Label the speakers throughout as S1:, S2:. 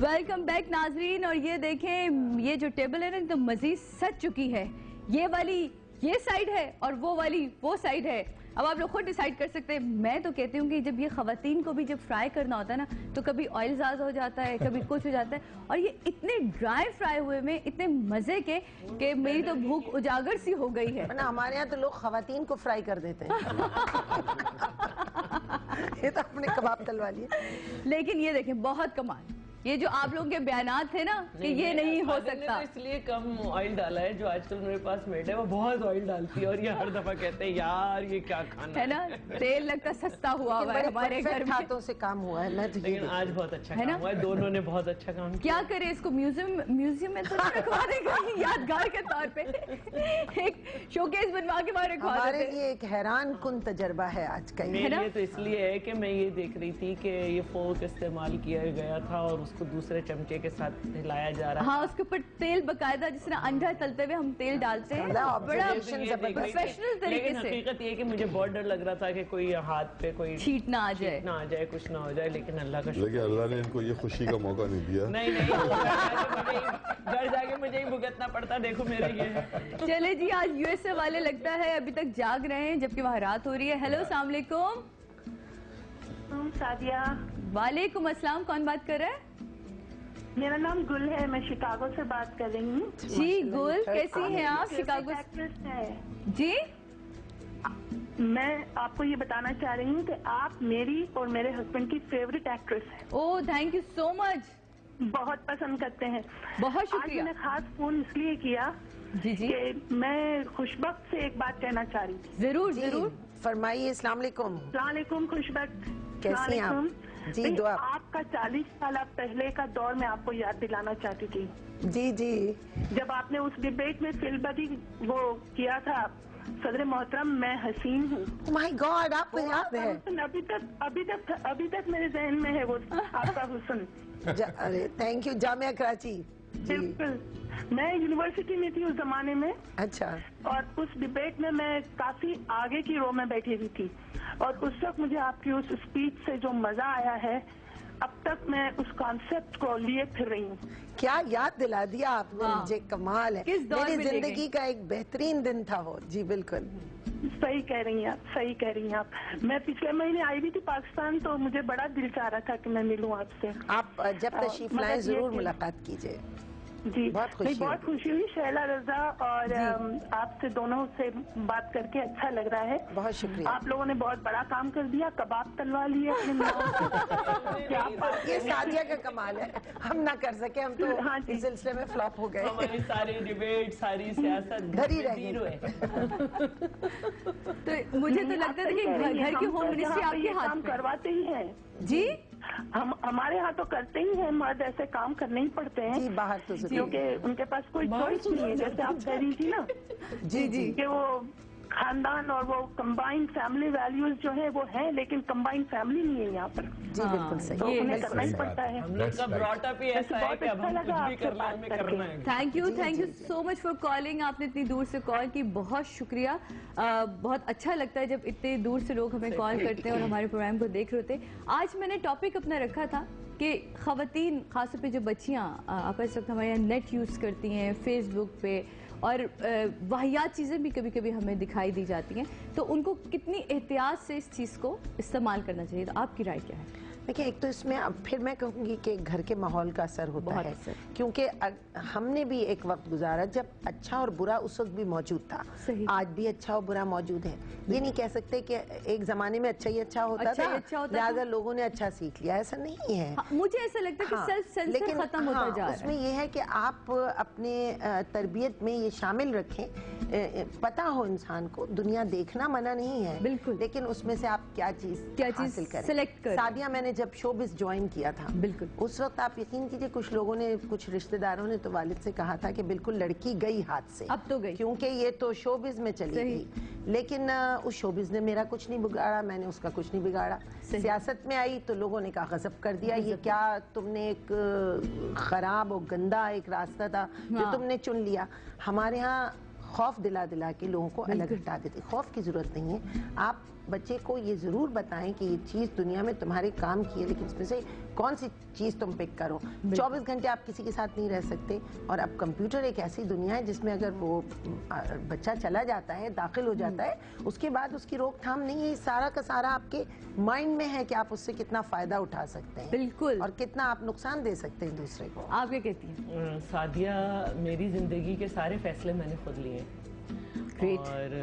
S1: Welcome back ناظرین. اور یہ دیکھیں یہ جو ٹیبل ہے نا تو مزید سج چکی ہے. یہ والی یہ سائیڈ ہے اور وہ والی وہ سائیڈ ہے. اب آپ لوگ خود ڈیسائیڈ کر سکتے ہیں. میں تو کہتی ہوں کہ جب یہ خواتین کو بھی جب فرائی کرنا ہوتا ہے نا تو کبھی آئل زیادہ ہو جاتا ہے, کبھی کچھ ہو جاتا ہے, اور یہ اتنے ڈرائی فرائی ہوئے میں اتنے مزے کے کہ میری تو بھوک اجاگر سی ہو گئی ہے.
S2: ہمارے یہاں تو لوگ خواتین کو فرائی کر دیتے ہیں. یہ تو اپنے کباب تلوا لیے.
S1: لیکن یہ دیکھیں بہت کمال, یہ جو آپ لوگوں کے بیانات تھے نا کہ یہ نہیں ہو سکتا,
S3: اس لیے کم آئل ڈالا ہے. جو آج کل میرے پاس میڈ ہے وہ بہت آئل ڈالتی ہے اور یہ ہر دفعہ کہتے ہیں یار یہ کیا کھانا
S1: ہے نا, تیل لگتا سستا ہوا ہے ہمارے گھر میں.
S2: ہاتھوں سے کام ہوا ہے.
S3: لیکن آج بہت اچھا کام ہوا ہے, دونوں نے بہت اچھا کام کیا.
S1: کیا کرے اس کو میوزیم میں تو رکھوا دیں گے یادگار کے طور پہ, ایک شوکیس بنوا کے ہمارے رکھوا دیتے.
S2: ہمارے لیے ایک حیران کن تجربہ ہے آج کا.
S3: میرے لیے تو اس لیے ہے کہ میں یہ دیکھ رہی تھی کہ یہ فورک استعمال کیا گیا تھا اور اس کو دوسرے چمچے کے ساتھ ہلایا جا رہا ہے.
S1: ہاں, اس کے اوپر تیل باقاعدہ جس طرح انڈا تلتے ہوئے ہم تیل ڈالتے ہیں بڑا پروفیشنل طریقے سے.
S3: حقیقت یہ کہ مجھے بہت ر لگ رہا تھا کہ کوئی ہاتھ پہ کوئی
S1: چھیٹ نہ آ جائے
S3: کچھ نہ ہو جائے, لیکن اللہ کا
S4: لیکن اللہ نے ان کو یہ خوشی کا موقع نہیں دیا.
S3: نہیں گھر جا کے مجھے ہی بھگتنا پڑتا. دیکھو میرے یہ
S1: چلے جی, آج یو ایس اے والے لگتا ہے ابھی تک جاگ رہے ہیں جبکہ وہاں رات ہو رہی ہے. ہیلو السلام علیکم.
S5: سعدیہ.
S1: وعلیکم السلام, کون بات کر رہا ہے؟
S5: میرا نام گل ہے, میں شکاگو سے بات کر رہی ہوں.
S1: جی گل, کیسی ہیں آپ؟ شکاگو
S5: ایکٹریس ہے
S1: جی.
S5: میں آپ کو یہ بتانا چاہ رہی ہوں کہ آپ میری اور میرے ہسبینڈ کی فیوریٹ ایکٹریس ہیں.
S1: اوہ تھینک یو سو مچ.
S5: بہت پسند کرتے ہیں.
S1: بہت شکریہ.
S5: آج میں نے خاص فون اس لیے کیا
S1: جی جی
S5: کہ میں خوشبخت سے ایک بات کہنا چاہ رہی تھی.
S1: ضرور ضرور
S2: فرمائیے. السلام علیکم.
S5: السلام علیکم خوشبخت.
S2: کیسی ہیں آپ؟ جی دعا.
S5: آپ کا 40 سال پہلے کا دور میں آپ کو یاد دلانا چاہتی تھی.
S2: جی جی.
S5: جب آپ نے اس ڈیبیٹ میں فل بدی وہ کیا تھا, صدر محترم میں حسین ہوں.
S2: مائی گاڈ, آپ کو یاد ہے؟
S5: ابھی تک میرے ذہن میں ہے وہ آپ کا حسن.
S2: ارے تھینک یو. جامعہ کراچی.
S5: بالکل, میں یونیورسٹی میں تھی اس زمانے میں.
S2: اچھا.
S5: اور اس ڈیبیٹ میں میں کافی آگے کی رو میں بیٹھی ہوئی تھی, اور اس وقت مجھے آپ کی اس اسپیچ سے جو مزہ آیا ہے اب تک میں اس کانسیپٹ کو لیے پھر رہی ہوں.
S2: کیا یاد دلا دیا آپ نے مجھے, کمال ہے. میری زندگی کا ایک بہترین دن تھا وہ. جی بالکل
S5: صحیح کہہ رہی ہیں آپ, صحیح کہہ رہی ہیں آپ. میں پچھلے مہینے آئی بھی تھی پاکستان, تو مجھے بڑا دل چاہ رہا تھا کہ میں ملوں آپ سے.
S2: آپ جب تشریف لائیں ضرور ملاقات کیجیے.
S5: جی
S2: بہت
S5: خوشی ہوئی شیلا رضا, اور آپ سے دونوں سے بات کر کے اچھا لگ رہا ہے.
S2: بہت شکریہ.
S5: آپ لوگوں نے بہت بڑا کام کر دیا, کباب تلوا لیے.
S2: یہ سعدیہ کا کمال ہے, ہم نہ کر سکے, ہم تو اس سلسلے میں فلاپ ہو گئے.
S3: ہماری ساری ڈیبیٹ ساری سیاست
S2: گھر ہی رہ گئی.
S1: تو مجھے تو لگتا تھا کہ گھر کی ہوم منسٹری آپ کے ہاتھ میں
S5: کرواتے ہی ہیں.
S1: جی
S5: ہمارے ہاں تو کرتے ہی ہیں, مرد ایسے کام کرنے ہی پڑتے ہیں.
S2: جی باہر تو
S5: کیونکہ ان کے پاس کوئی چوائس نہیں ہے. جیسے آپ کہہ رہی تھی نا
S2: جی جی
S5: کہ وہ خاندان اور وہ کمبائنڈ فیملی ویلیوز جو ہیں وہ ہیں, لیکن کمبائنڈ فیملی نہیں ہے یہاں پر.
S2: جی بالکل صحیح.
S5: تو انہیں کرنا ہی پڑتا ہے.
S3: ہم لوگ کا براٹ اپ ہی ایسا ہے کہ اب ہم کچھ بھی کرنا ہے, ہمیں کرنا ہے.
S1: Thank you so much for calling. آپ نے اتنی دور سے کال کی, بہت شکریہ. بہت اچھا لگتا ہے جب اتنے دور سے لوگ ہمیں کال کرتے ہیں اور ہمارے پروگرام کو دیکھ رہے ہوتے ہیں. آج میں نے ٹاپک اپنا رکھا تھا کہ خواتین, خاص طور پہ جو بچیاں آپ اس وقت ہمارے یہاں نیٹ یوز کرتی ہیں, فیس بک پہ, اور واہیات چیزیں بھی کبھی کبھی ہمیں دکھائی دی جاتی ہیں, تو ان کو کتنی احتیاط سے اس چیز کو استعمال کرنا چاہیے؟ تو آپ کی رائے کیا ہے؟
S2: دیکھیں, ایک تو اس میں اب پھر میں کہوں گی کہ گھر کے ماحول کا اثر ہوتا ہے, کیونکہ ہم نے بھی ایک وقت گزارا جب اچھا اور برا اس وقت بھی موجود تھا. آج بھی اچھا اور برا موجود ہے. یہ نہیں کہہ سکتے کہ ایک زمانے میں اچھا ہی اچھا ہوتا تھا لہٰذا لوگوں نے اچھا سیکھ لیا, ایسا نہیں ہے.
S1: مجھے ایسا لگتا ہے کہ سیلف سینسر ختم ہوتا جا رہا ہے.
S2: اس میں یہ ہے کہ آپ اپنے تربیت میں یہ شامل رکھیں, پتہ ہو انسان کو دنیا دیکھنا منع نہیں ہے
S1: بالکل,
S2: لیکن اس میں سے آپ کیا چیز حاصل کریں.
S1: سلیکٹ کریں.
S2: سعدیہ, میں نے جب شوبز جوائن کیا تھا
S1: بالکل
S2: اس وقت آپ یقین کیجئے کچھ لوگوں نے, کچھ رشتہ داروں نے تو والد سے کہا تھا کہ بالکل لڑکی گئی ہاتھ سے,
S1: اب تو گئی,
S2: کیونکہ یہ تو شوبز میں چلی گئی. لیکن اس شوبز نے میرا کچھ نہیں بگاڑا, میں نے اس کا کچھ نہیں بگاڑا. سیاست میں آئی تو لوگوں نے کہا غضب کر دیا, یہ کیا تم نے ایک خراب اور گندا ایک راستہ تھا جو تم نے چن لیا. ہمارے ہاں خوف دلا دلا کے لوگوں کو الگ ہٹا دیتے. خوف کی ضرورت نہیں ہے. آپ بچے کو یہ ضرور بتائیں کہ یہ چیز دنیا میں تمہارے کام کی ہے, لیکن اس میں سے کون سی چیز تم پک کرو. 24 گھنٹے آپ کسی کے ساتھ نہیں رہ سکتے, اور اب کمپیوٹر ایک ایسی دنیا ہے جس میں اگر وہ بچہ چلا جاتا ہے, داخل ہو جاتا ہے, اس کے بعد اس کی روک تھام نہیں ہے. سارا کا سارا آپ کے مائنڈ میں ہے کہ آپ اس سے کتنا فائدہ اٹھا سکتے ہیں, بالکل, اور کتنا آپ نقصان دے سکتے ہیں دوسرے کو.
S1: آپ کیا کہتی ہیں؟
S3: سعدیہ, میری زندگی کے سارے فیصلے میں نے خود لیے, اور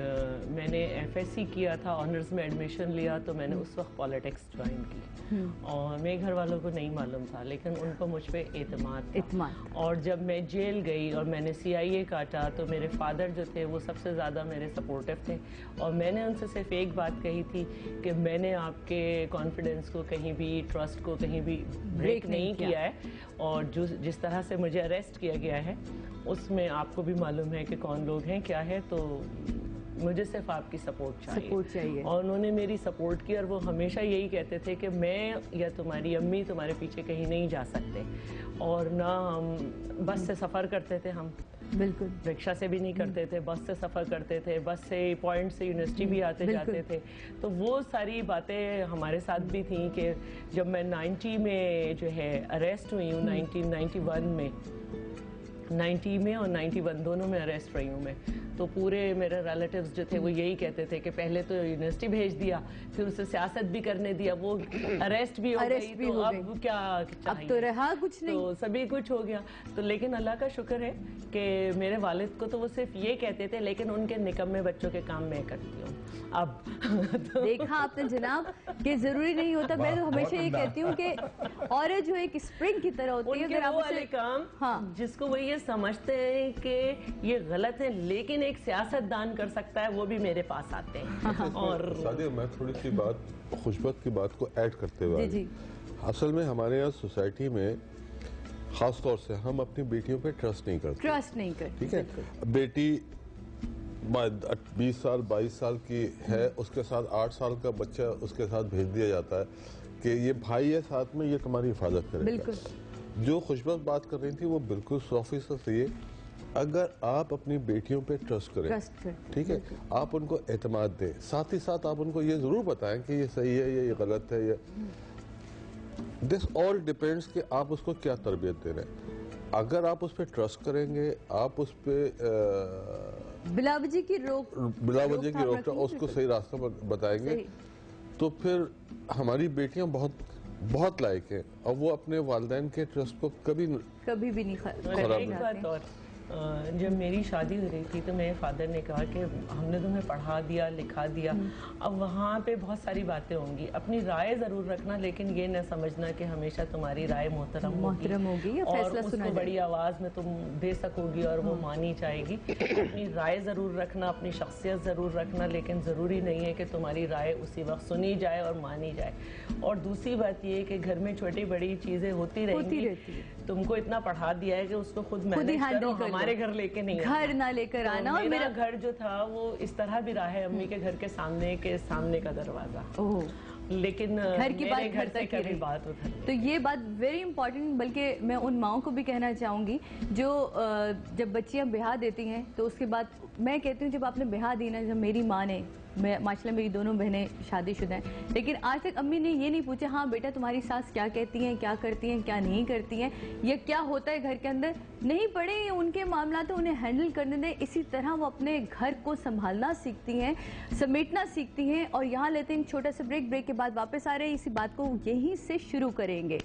S3: میں نے ایف ایس سی کیا تھا, آنرز میں ایڈمیشن لیا, تو میں نے اس وقت پالیٹکس جوائن کی, اور میرے گھر والوں کو نہیں معلوم تھا, لیکن ان کو مجھ پہ اعتماد تھا. اور جب میں جیل گئی اور میں نے CIA کاٹا, تو میرے فادر جو تھے وہ سب سے زیادہ میرے سپورٹو تھے, اور میں نے ان سے صرف ایک بات کہی تھی کہ میں نے آپ کے کانفیڈنس کو کہیں بھی, ٹرسٹ کو کہیں بھی بریک نہیں کیا ہے, اور جس طرح سے مجھے اریسٹ کیا گیا ہے اس میں آپ کو بھی معلوم ہے کہ کون لوگ ہیں, کیا ہے, تو مجھے صرف آپ کی سپورٹ چاہیے. اور انہوں نے میری سپورٹ کی, اور وہ ہمیشہ یہی کہتے تھے کہ میں یا تمہاری امی تمہارے پیچھے کہیں نہیں جا سکتے, اور نہ ہم بس سے سفر کرتے تھے, ہم بالکل رکشہ سے بھی نہیں کرتے تھے, بس سے سفر کرتے تھے, بس سے پوائنٹ سے یونیورسٹی بھی آتے جاتے تھے. تو وہ ساری باتیں ہمارے ساتھ بھی تھیں کہ جب میں 90 میں جو ہے اریسٹ ہوئی ہوں, 1991 میں, 90 میں اور 91 دونوں میں اریسٹ رہی ہوں میں, تو پورے میرے ریلیٹیوز جو تھے وہ یہی کہتے تھے کہ پہلے تو یونیورسٹی بھیج دیا, پھر اسے سیاست بھی کرنے دیا, وہ اریسٹ بھی ہو گئی, تو اب کیا چاہیے,
S1: اب تو رہا کچھ نہیں,
S3: تو سبھی کچھ ہو گیا. تو لیکن اللہ کا شکر ہے کہ میرے والد کو تو وہ صرف یہ کہتے تھے, لیکن ان کے نکمے بچوں کے کام میں کرتی ہوں. اب
S1: دیکھا آپ نے جناب کہ ضروری نہیں ہوتا. میں تو ہمیشہ یہ کہتی ہوں کہ عورت جو ایک اسپرنگ کی طرح ہوتی ہے,
S3: اگر آپ اسے کام جس کو وہ یہ سمجھتے ہیں کہ یہ غلط ہے لیکن ایک سیاست دان کر سکتا ہے, وہ بھی میرے پاس آتے ہیں. اور
S4: سعدیہ, میں تھوڑی سی بات خوشبخت کی بات کو ایڈ کرتے ہوئے, اصل میں ہمارے یہاں سوسائٹی میں خاص طور سے ہم اپنی بیٹیوں پہ ٹرسٹ نہیں کرتے. ٹھیک ہے, بیٹی 20 سال 22 سال کی ہے, اس کے ساتھ 8 سال کا بچہ اس کے ساتھ بھیج دیا جاتا ہے کہ یہ بھائی ہے ساتھ میں, یہ تمہاری حفاظت کرے گا. جو خوشبخت بات کر رہی تھی وہ بالکل 100% صحیح ہے. اگر آپ اپنی بیٹیوں پہ ٹرسٹ کریں, ٹھیک ہے, آپ ان کو اعتماد دیں, ساتھ ہی ساتھ آپ ان کو یہ ضرور بتائیں کہ یہ صحیح ہے یا یہ غلط ہے, دس آل ڈیپینڈس کہ آپ اس کو کیا تربیت دے رہے ہیں. اگر آپ اس پہ ٹرسٹ کریں گے, آپ اس پہ
S1: بلا وجہ کی
S4: روک اس کو صحیح راستہ بتائیں گے, تو پھر ہماری بیٹیاں بہت لائق ہیں, اور وہ اپنے والدین کے ٹرسٹ کو کبھی بھی نہیں خراب.
S3: جب میری شادی ہو رہی تھی تو میرے فادر نے کہا کہ ہم نے تمہیں پڑھا دیا, لکھا دیا, اب وہاں پہ بہت ساری باتیں ہوں گی, اپنی رائے ضرور رکھنا, لیکن یہ نہ سمجھنا کہ ہمیشہ تمہاری رائے محترم ہوگی اور اس کو بڑی آواز میں تم دے سکو گی اور وہ مانی جائے گی. اپنی رائے ضرور رکھنا, اپنی شخصیت ضرور رکھنا, لیکن ضروری نہیں ہے کہ تمہاری رائے اسی وقت سنی جائے اور مانی جائے. اور دوسری بات یہ ہے کہ گھر میں چھوٹی بڑی چیزیں ہوتی رہیں گی, تم کو اتنا پڑھا دیا ہے کہ اس کو خود مینیج کرو, ہمارے گھر لے کے نہیں,
S1: گھر نہ لے کر آنا. اور
S3: میرا گھر جو تھا وہ اس طرح بھی رہا ہے, امی کے گھر کے سامنے کا دروازہ, لیکن
S1: گھر کی بات گھر تک کی
S3: بات ہوتا ہے.
S1: تو یہ بات ویری امپورٹنٹ, بلکہ میں ان ماؤں کو بھی کہنا چاہوں گی جو جب بچیاں بیاہ دیتی ہیں تو اس کے بعد میں کہتی ہوں جب آپ نے بیاہ دی نا, جب میری ماں نے, ماشاءاللہ میری دونوں بہنیں شادی شدہ ہیں, لیکن آج تک امی نے یہ نہیں پوچھا ہاں بیٹا تمہاری ساس کیا کہتی ہیں, کیا کرتی ہیں, کیا نہیں کرتی ہیں, یا کیا ہوتا ہے گھر کے اندر. نہیں پڑھے, ان کے معاملات انہیں ہینڈل کرنے دیں. اسی طرح وہ اپنے گھر کو سنبھالنا سیکھتی ہیں, سمیٹنا سیکھتی ہیں. اور یہاں لیتے ہیں چھوٹا سا بریک کے بعد واپس آ رہے ہیں, اسی بات کو یہیں سے شروع کریں گے.